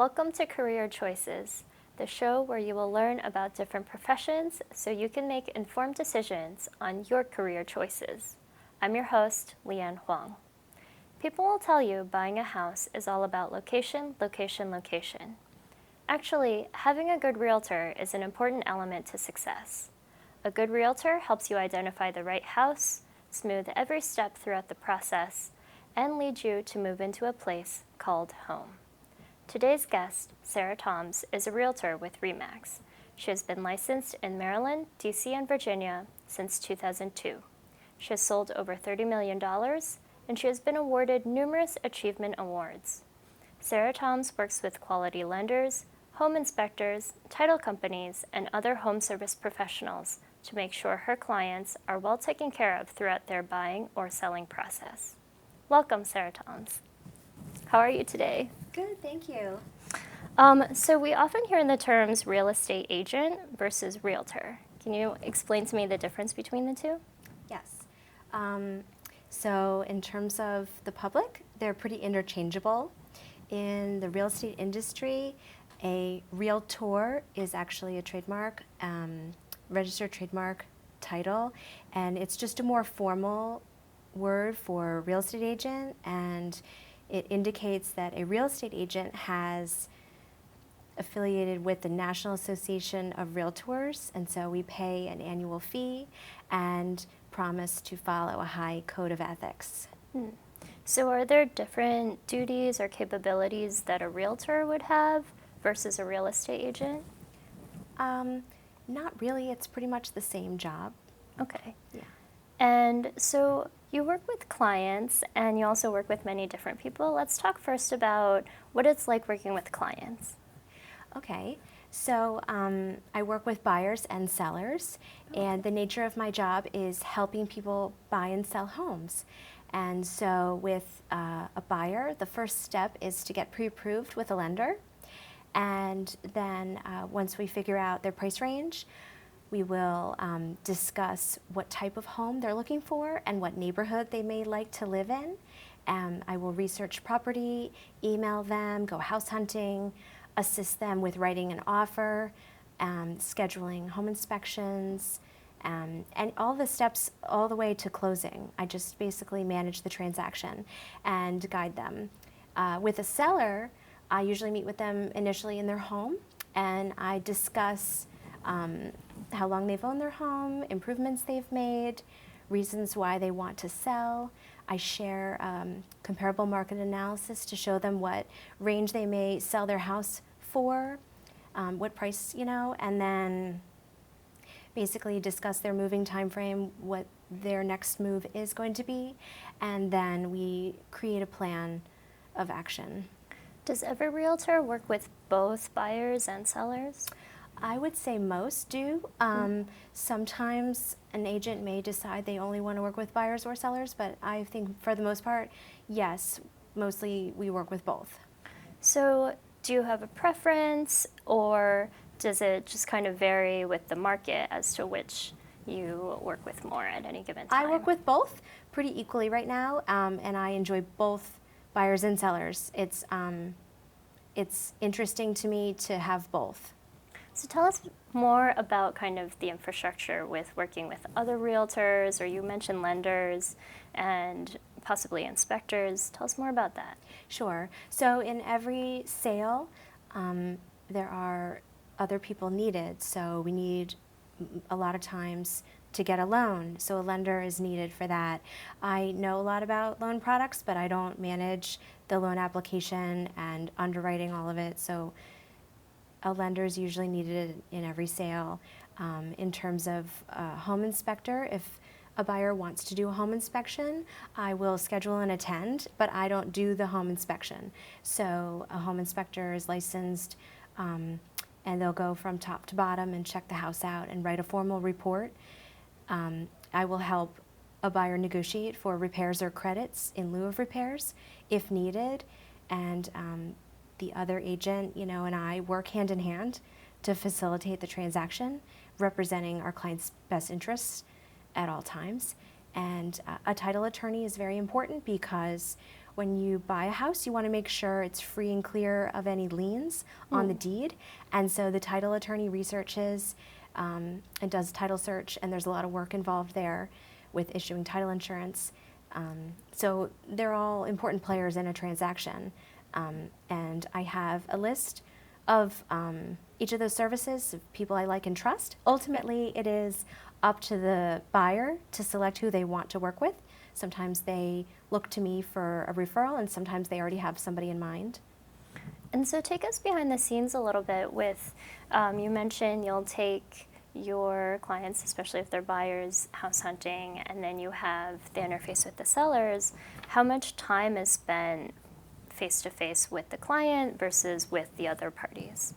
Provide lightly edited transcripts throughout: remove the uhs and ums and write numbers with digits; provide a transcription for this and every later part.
Welcome to Career Choices, the show where you will learn about different professions so you can make informed decisions on your career choices. I'm your host, Leanne Huang. People will tell you buying a house is all about location, location, location. Actually, having a good realtor is an important element to success. A good realtor helps you identify the right house, smooth every step throughout the process, and lead you to move into a place called home. Today's guest, Sarah Thoms, is a realtor with RE/MAX. She has been licensed in Maryland, DC, and Virginia since 2002. She has sold over $30 million, and she has been awarded numerous achievement awards. Sarah Thoms works with quality lenders, home inspectors, title companies, and other home service professionals to make sure her clients are well taken care of throughout their buying or selling process. Welcome, Sarah Thoms. How are you today? Good, thank you. So we often hear the terms real estate agent versus realtor. Can you explain to me the difference between the two? Yes. So in terms of the public, they're pretty interchangeable. In the real estate industry, a realtor is actually a trademark, registered trademark title, and it's just a more formal word for real estate agent, and it indicates that a real estate agent has affiliated with the National Association of Realtors, and so we pay an annual fee and promise to follow a high code of ethics. So are there different duties or capabilities that a realtor would have versus a real estate agent? Not really, it's pretty much the same job. Okay. Yeah. And so you work with clients and you also work with many different people. Let's talk first about what it's like working with clients. Okay, so I work with buyers and sellers, and the nature of my job is helping people buy and sell homes. And so with a buyer, the first step is to get pre-approved with a lender. And then once we figure out their price range, we will discuss what type of home they're looking for and what neighborhood they may like to live in. I will research property, email them, go house hunting, assist them with writing an offer, scheduling home inspections, and all the steps all the way to closing. I just basically manage the transaction and guide them. With a seller, I usually meet with them initially in their home, and I discuss how long they've owned their home, improvements they've made, reasons why they want to sell. I share comparable market analysis to show them what range they may sell their house for, what price, and then basically discuss their moving time frame, what their next move is going to be, and then we create a plan of action. Does every realtor work with both buyers and sellers? I would say most do. Sometimes an agent may decide they only want to work with buyers or sellers, but I think for the most part, yes, mostly we work with both. So do you have a preference, or does it just kind of vary with the market as to which you work with more at any given time? I work with both pretty equally right now, and I enjoy both buyers and sellers. It's interesting to me to have both. So tell us more about kind of the infrastructure with working with other realtors, or you mentioned lenders and possibly inspectors. Tell us more about that. Sure. So in every sale, there are other people needed. So we need a lot of times to get a loan. So a lender is needed for that. I know a lot about loan products, but I don't manage the loan application and underwriting all of it. So a lender is usually needed in every sale. In terms of a home inspector, if a buyer wants to do a home inspection, I will schedule and attend, but I don't do the home inspection. So a home inspector is licensed, and they'll go from top to bottom and check the house out and write a formal report. I will help a buyer negotiate for repairs or credits in lieu of repairs if needed, and the other agent, and I work hand in hand to facilitate the transaction, representing our client's best interests at all times. And a title attorney is very important because when you buy a house, you want to make sure it's free and clear of any liens on the deed. And so the title attorney researches and does title search, and there's a lot of work involved there with issuing title insurance. So they're all important players in a transaction. And I have a list of each of those services, of people I like and trust. Ultimately, it is up to the buyer to select who they want to work with. Sometimes they look to me for a referral, and sometimes they already have somebody in mind. And so take us behind the scenes a little bit with, you mentioned you'll take your clients, especially if they're buyers, house hunting, and then you have the interface with the sellers. How much time is spent face-to-face with the client versus with the other parties?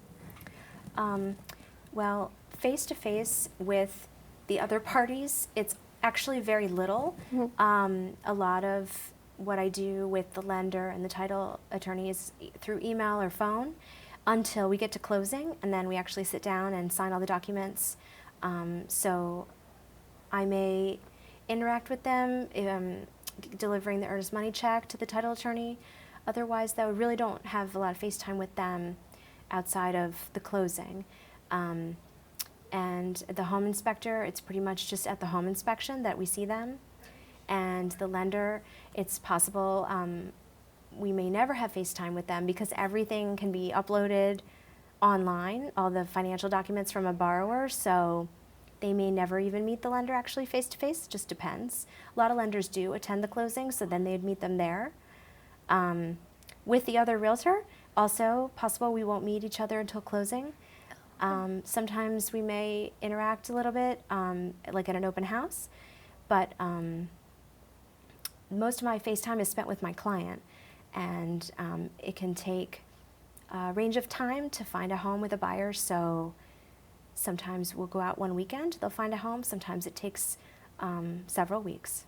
Well, face-to-face with the other parties, it's actually very little. A lot of what I do with the lender and the title attorney is through email or phone until we get to closing, and then we actually sit down and sign all the documents. So I may interact with them, delivering the earnest money check to the title attorney. Otherwise, though, I really don't have a lot of face time with them outside of the closing. And the home inspector, it's pretty much just at the home inspection that we see them. And the lender, it's possible we may never have FaceTime with them because everything can be uploaded online, all the financial documents from a borrower, so they may never even meet the lender actually face-to-face, just depends. A lot of lenders do attend the closing, so then they'd meet them there. With the other realtor, also possible we won't meet each other until closing. Sometimes we may interact a little bit, like at an open house, but most of my FaceTime is spent with my client, and it can take a range of time to find a home with a buyer, so sometimes we'll go out one weekend, they'll find a home, sometimes it takes several weeks.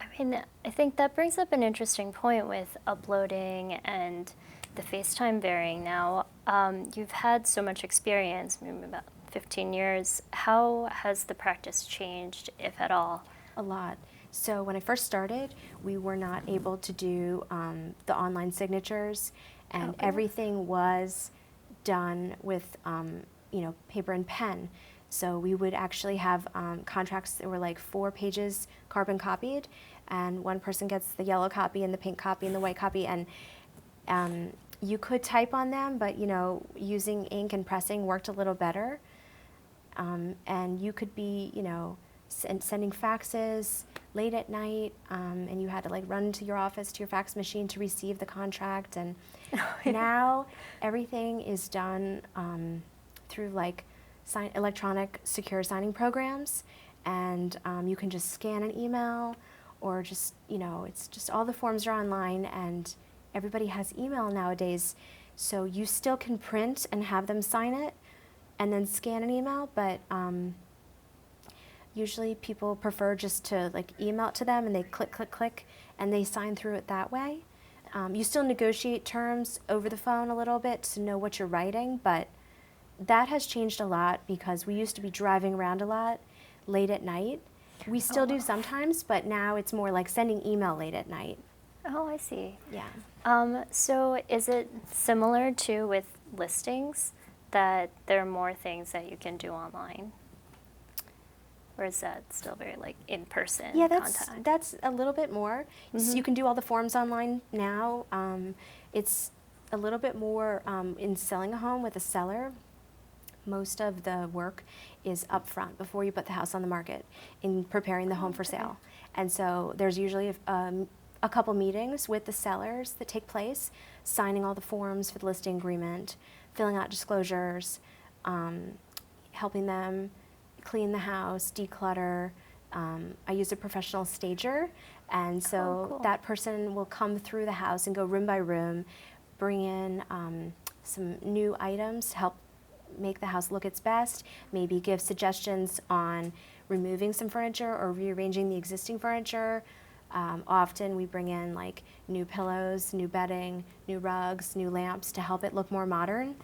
I mean, I think that brings up an interesting point with uploading and the FaceTime varying now. You've had so much experience, maybe about 15 years. How has the practice changed, if at all? A lot. So when I first started, we were not able to do the online signatures, and everything was done with paper and pen. So we would actually have contracts that were like 4 pages carbon copied, and one person gets the yellow copy and the pink copy and the white copy, and you could type on them, but using ink and pressing worked a little better. And you could be sending faxes late at night, and you had to like run to your office, to your fax machine to receive the contract. And now everything is done through like electronic secure signing programs, and you can just scan an email, or just it's just all the forms are online, and everybody has email nowadays, so you still can print and have them sign it and then scan an email, but usually people prefer just to like email it to them, and they click, and they sign through it that way. You still negotiate terms over the phone a little bit to know what you're writing, but that has changed a lot because we used to be driving around a lot late at night. We still do sometimes, but now it's more like sending email late at night. Oh, I see. Yeah. So is it similar to with listings that there are more things that you can do online? Or is that still very like in-person contact? That's a little bit more. So you can do all the forms online now. It's a little bit more in selling a home with a seller. Most of the work is upfront before you put the house on the market in preparing the home for sale. And so there's usually a couple meetings with the sellers that take place, signing all the forms for the listing agreement, filling out disclosures, helping them clean the house, declutter. I use a professional stager, and so that person will come through the house and go room by room, bring in some new items to help make the house look its best, maybe give suggestions on removing some furniture or rearranging the existing furniture. Often we bring in like new pillows, new bedding, new rugs, new lamps to help it look more modern.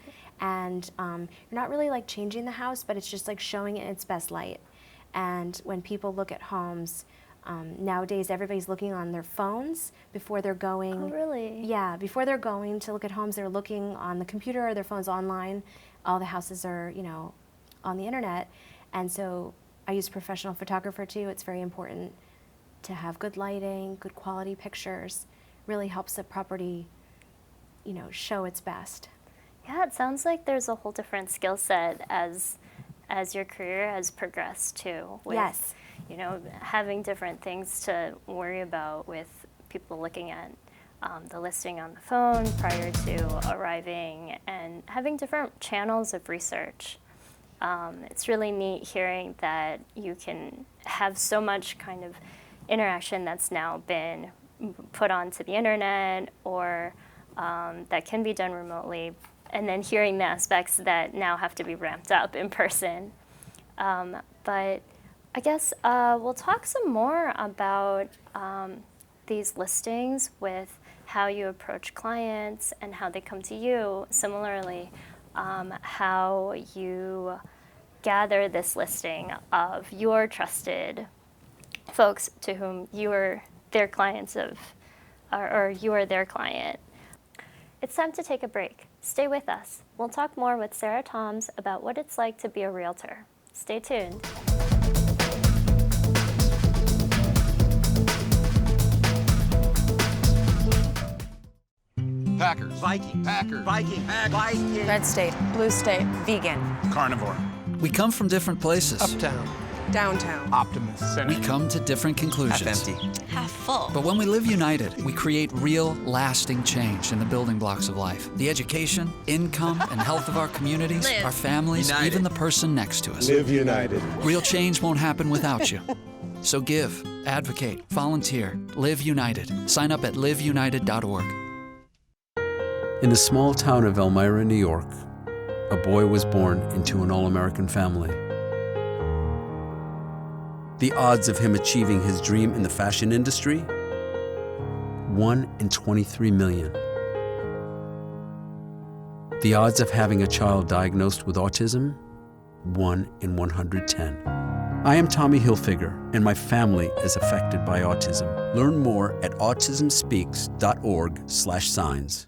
And you're not really like changing the house, but it's just like showing it in its best light. And when people look at homes, Nowadays, everybody's looking on their phones before they're going. Oh, really? Yeah, before they're going to look at homes, they're looking on the computer or their phones online. All the houses are, on the internet. And so I use a professional photographer too. It's very important to have good lighting, good quality pictures. Really helps a property, show its best. Yeah, it sounds like there's a whole different skill set as your career has progressed too. With, Yes. having different things to worry about with people looking at the listing on the phone prior to arriving, and having different channels of research. It's really neat hearing that you can have so much kind of interaction that's now been put onto the internet, or that can be done remotely, and then hearing the aspects that now have to be ramped up in person. But I guess we'll talk some more about these listings, with how you approach clients and how they come to you. Similarly, how you gather this listing of your trusted folks to whom you are their clients of, or you are their client. It's time to take a break. Stay with us. We'll talk more with Sarah Thoms about what it's like to be a realtor. Stay tuned. Packers. Viking. Packers. Viking. Viking. Red state, blue state, vegan, Carnivore. We come from different places. Uptown. downtown. Optimist. We come to different conclusions. Half empty. Half full. But when we live united, we create real, lasting change in the building blocks of life. The education, income, and health of our communities, Live. our families, United. even the person next to us. Live united. Real change won't happen without you. So give, advocate, volunteer, live united. Sign up at liveunited.org. In the small town of Elmira, New York, a boy was born into an all-American family. The odds of him achieving his dream in the fashion industry? 1 in 23 million. The odds of having a child diagnosed with autism? 1 in 110. I am Tommy Hilfiger, and my family is affected by autism. Learn more at autismspeaks.org/signs.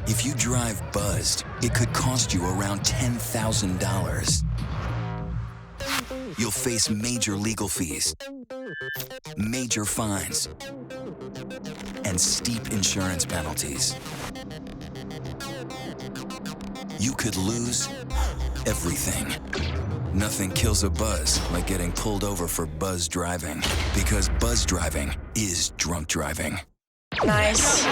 If you drive buzzed, it could cost you around $10,000. You'll face major legal fees, major fines, and steep insurance penalties. You could lose everything. Nothing kills a buzz like getting pulled over for buzz driving, because buzz driving is drunk driving. Nice.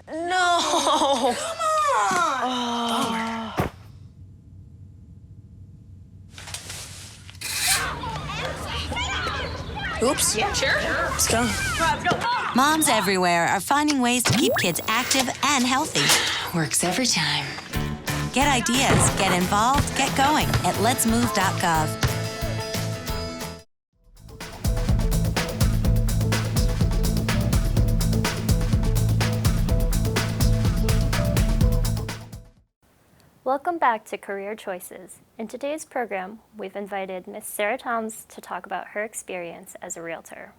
No. Oops. Yeah, sure. Let's go. Moms everywhere are finding ways to keep kids active and healthy. Works every time. Get ideas, get involved, get going at letsmove.gov. Welcome back to Career Choices. In today's program, we've invited Miss Sarah Thoms to talk about her experience as a realtor.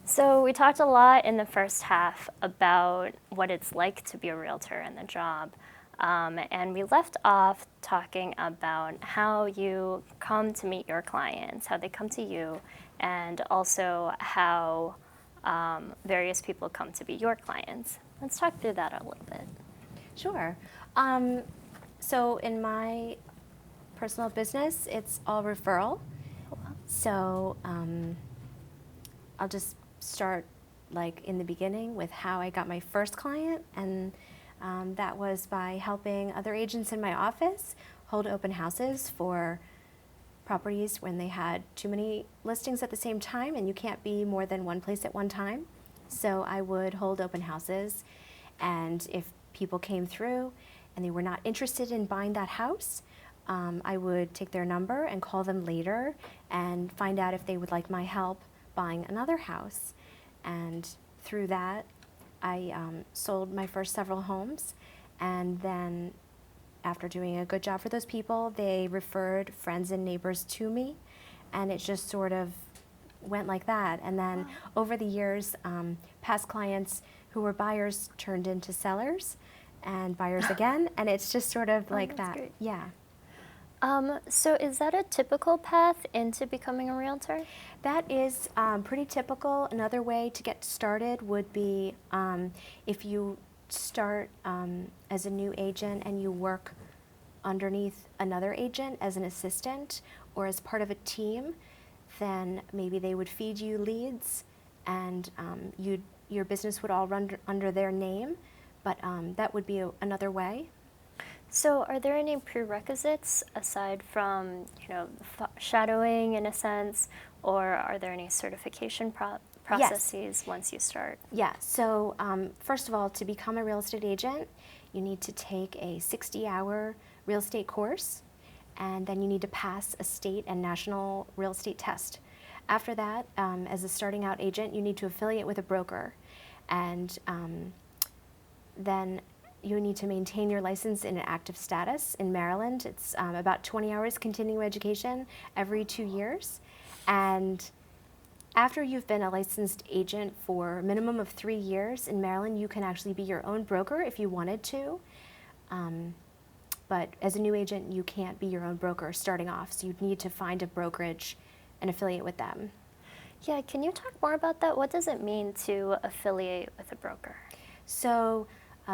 So we talked a lot in the first half about what it's like to be a realtor and the job. And we left off talking about how you come to meet your clients, how they come to you, and also how various people come to be your clients. Let's talk through that a little bit. Sure. So in my personal business, it's all referral. So I'll just start like in the beginning with how I got my first client, and that was by helping other agents in my office hold open houses for properties when they had too many listings at the same time, and you can't be more than one place at one time. So I would hold open houses, and if people came through and they were not interested in buying that house, I would take their number and call them later and find out if they would like my help buying another house. And through that, I sold my first several homes, And then after doing a good job for those people, they referred friends and neighbors to me, and it just sort of went like that. And then over the years, past clients who were buyers turned into sellers, and buyers again, and it's just sort of like that's that. great. Yeah. So is that a typical path into becoming a realtor? That is pretty typical. Another way to get started would be if you start as a new agent and you work underneath another agent as an assistant or as part of a team, then maybe they would feed you leads, and your business would all run under their name, but that would be another way. So are there any prerequisites aside from, shadowing in a sense, or are there any certification processes once you start? Yeah, so first of all, to become a real estate agent, you need to take a 60-hour real estate course, and then you need to pass a state and national real estate test. After that, as a starting out agent, you need to affiliate with a broker, and then you need to maintain your license in an active status. In Maryland, it's about 20 hours continuing education every 2 years. And after you've been a licensed agent for a minimum of 3 years in Maryland, you can actually be your own broker if you wanted to. But as a new agent, you can't be your own broker starting off, so you'd need to find a brokerage and affiliate with them. Yeah, can you talk more about that? What does it mean to affiliate with a broker? So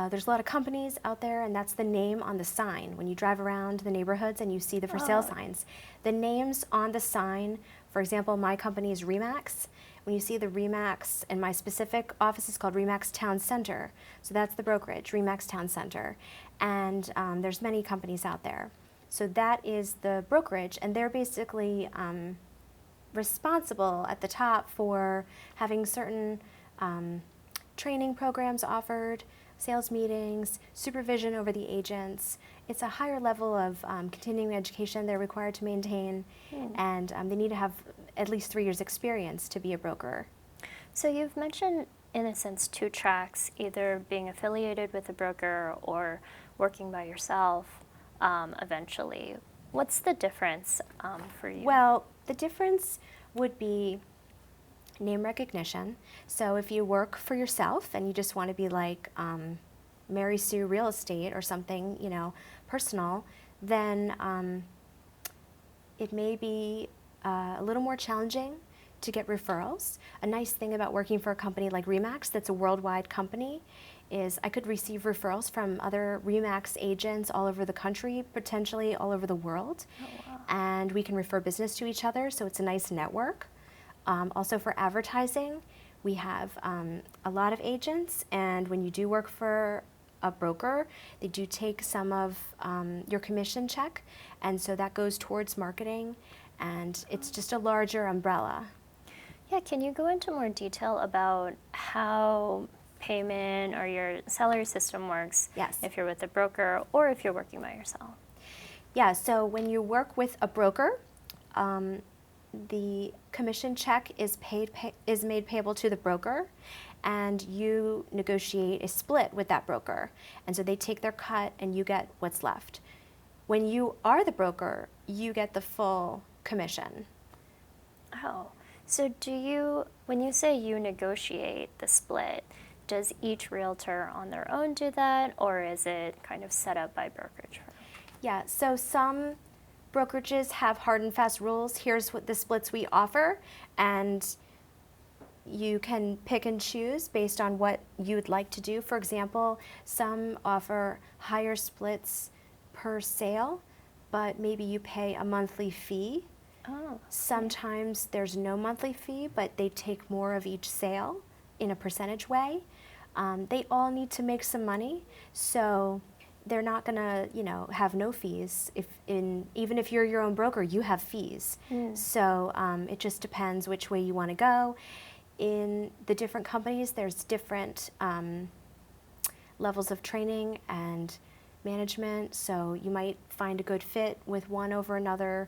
there's a lot of companies out there, and that's the name on the sign. When you drive around the neighborhoods and you see the for sale signs, the names on the sign, for example, my company is Remax. When you see the Remax, and my specific office is called Remax Town Center, so that's the brokerage, Remax Town Center. And there's many companies out there. So that is the brokerage, and they're basically responsible at the top for having certain training programs offered, sales meetings, supervision over the agents. It's a higher level of continuing education they're required to maintain, and they need to have at least 3 years experience to be a broker. So you've mentioned, in a sense, 2 tracks, either being affiliated with a broker or working by yourself eventually. What's the difference for you? Well, the difference would be name recognition. So if you work for yourself and you just want to be like Mary Sue Real Estate or something, personal, then it may be a little more challenging to get referrals. A nice thing about working for a company like Remax, that's a worldwide company, is I could receive referrals from other Remax agents all over the country, potentially all over the world. Oh, wow. And we can refer business to each other, so it's a nice network. Also for advertising, we have a lot of agents, and when you do work for a broker, they do take some of your commission check, and so that goes towards marketing, and it's just a larger umbrella. Yeah, can you go into more detail about how payment or your salary system works? Yes. If you're with a broker or if you're working by yourself? Yeah, so when you work with a broker, the commission check is made payable to the broker, and you negotiate a split with that broker. And so they take their cut and you get what's left. When you are the broker, you get the full commission. Oh, so when you say you negotiate the split, does each realtor on their own do that, or is it kind of set up by brokerage firm? Yeah, so some brokerages have hard and fast rules. Here's what the splits we offer, and you can pick and choose based on what you'd like to do. For example, some offer higher splits per sale, but maybe you pay a monthly fee. Oh. Sometimes there's no monthly fee, but they take more of each sale in a percentage way. They all need to make some money, so they're not going to, have no fees. Even if you're your own broker, you have fees. So it just depends which way you want to go. In the different companies, there's different levels of training and management, so you might find a good fit with one over another,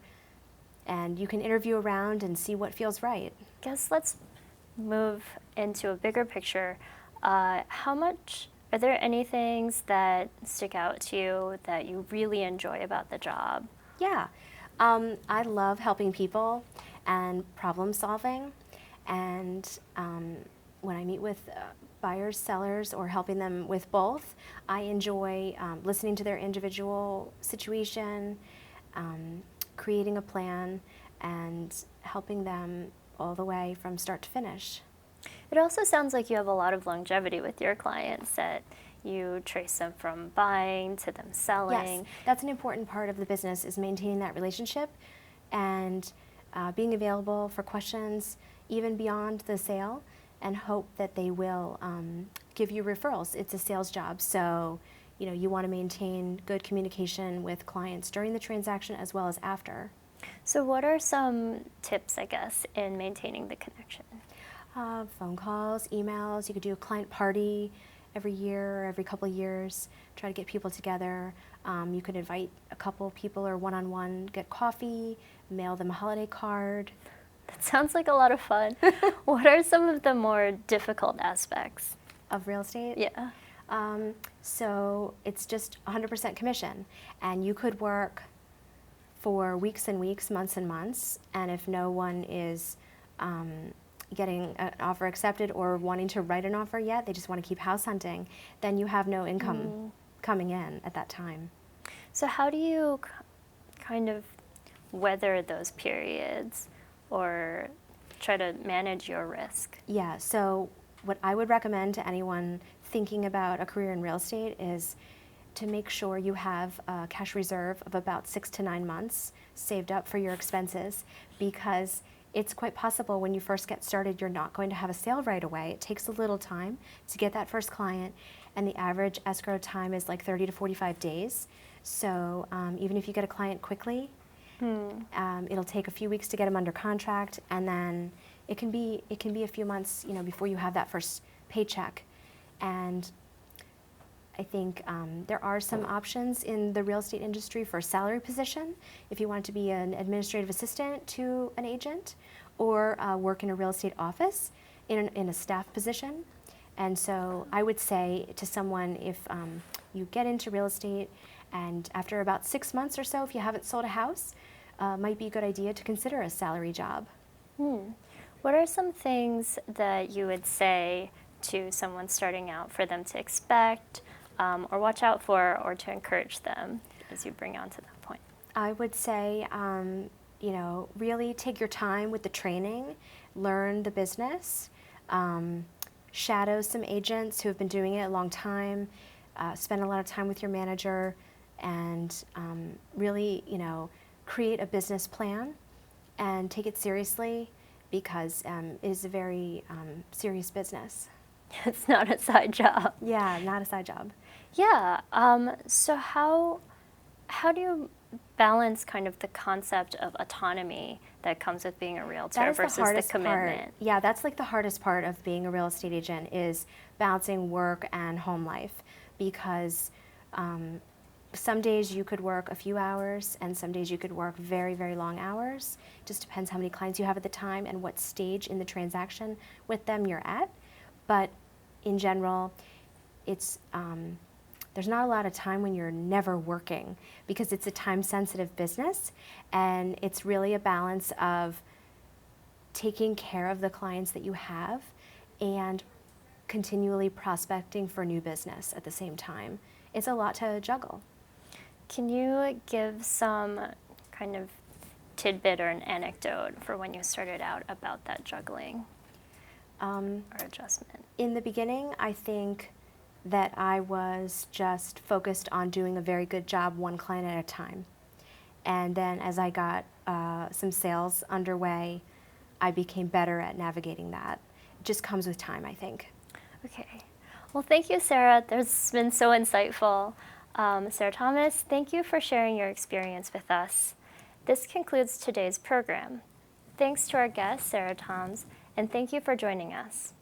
and you can interview around and see what feels right. Guess let's move into a bigger picture. How much Are there any things that stick out to you that you really enjoy about the job? Yeah. I love helping people and problem solving. And when I meet with buyers, sellers, or helping them with both, I enjoy listening to their individual situation, creating a plan, and helping them all the way from start to finish. It also sounds like you have a lot of longevity with your clients, that you trace them from buying to them selling. Yes, that's an important part of the business, is maintaining that relationship and being available for questions even beyond the sale, and hope that they will give you referrals. It's a sales job, so you want to maintain good communication with clients during the transaction as well as after. So what are some tips, I guess, in maintaining the connection? Phone calls, emails. You could do a client party every year or every couple of years, try to get people together. You could invite a couple people or one-on-one, get coffee, mail them a holiday card. That sounds like a lot of fun. What are some of the more difficult aspects Of real estate? Yeah. So it's just 100% commission, and you could work for weeks and weeks, months and months, and if no one is getting an offer accepted or wanting to write an offer yet, they just want to keep house hunting, then you have no income coming in at that time. So how do you kind of weather those periods or try to manage your risk? Yeah, so what I would recommend to anyone thinking about a career in real estate is to make sure you have a cash reserve of about 6 to 9 months saved up for your expenses, because it's quite possible when you first get started you're not going to have a sale right away. It takes a little time to get that first client, and the average escrow time is like 30 to 45 days. So even if you get a client quickly, it'll take a few weeks to get them under contract, and then it can be a few months, before you have that first paycheck. And I think there are some options in the real estate industry for a salary position if you want to be an administrative assistant to an agent, or work in a real estate office in a staff position. And so I would say to someone, if you get into real estate and after about 6 months or so, if you haven't sold a house, might be a good idea to consider a salary job. What are some things that you would say to someone starting out for them to expect or watch out for, or to encourage them as you bring on to that point? I would say, really take your time with the training, learn the business, shadow some agents who have been doing it a long time, spend a lot of time with your manager, and really, create a business plan and take it seriously, because it is a very serious business. It's not a side job. Yeah, not a side job. Yeah. So how do you balance kind of the concept of autonomy that comes with being a realtor That is versus the hardest commitment? part. Yeah, that's like the hardest part of being a real estate agent, is balancing work and home life, because some days you could work a few hours and some days you could work very, very long hours. Just depends how many clients you have at the time and what stage in the transaction with them you're at. But in general, it's there's not a lot of time when you're never working, because it's a time-sensitive business, and it's really a balance of taking care of the clients that you have and continually prospecting for new business at the same time. It's a lot to juggle. Can you give some kind of tidbit or an anecdote for when you started out about that juggling or adjustment? In the beginning, I think that I was just focused on doing a very good job, one client at a time. And then as I got some sales underway, I became better at navigating that. It just comes with time, I think. Okay. Well, thank you, Sarah. That's been so insightful. Sarah Thomas, thank you for sharing your experience with us. This concludes today's program. Thanks to our guest, Sarah Thoms, and thank you for joining us.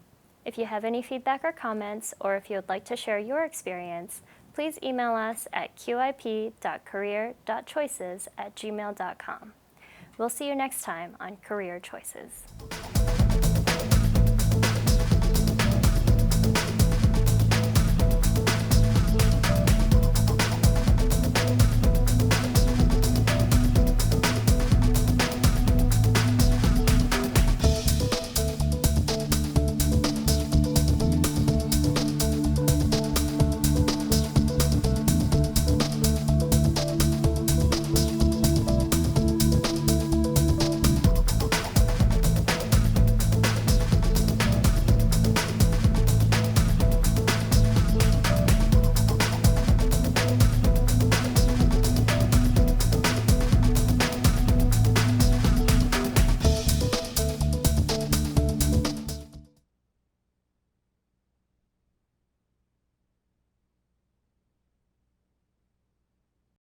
If you have any feedback or comments, or if you would like to share your experience, please email us at qip.career.choices@gmail.com. We'll see you next time on Career Choices.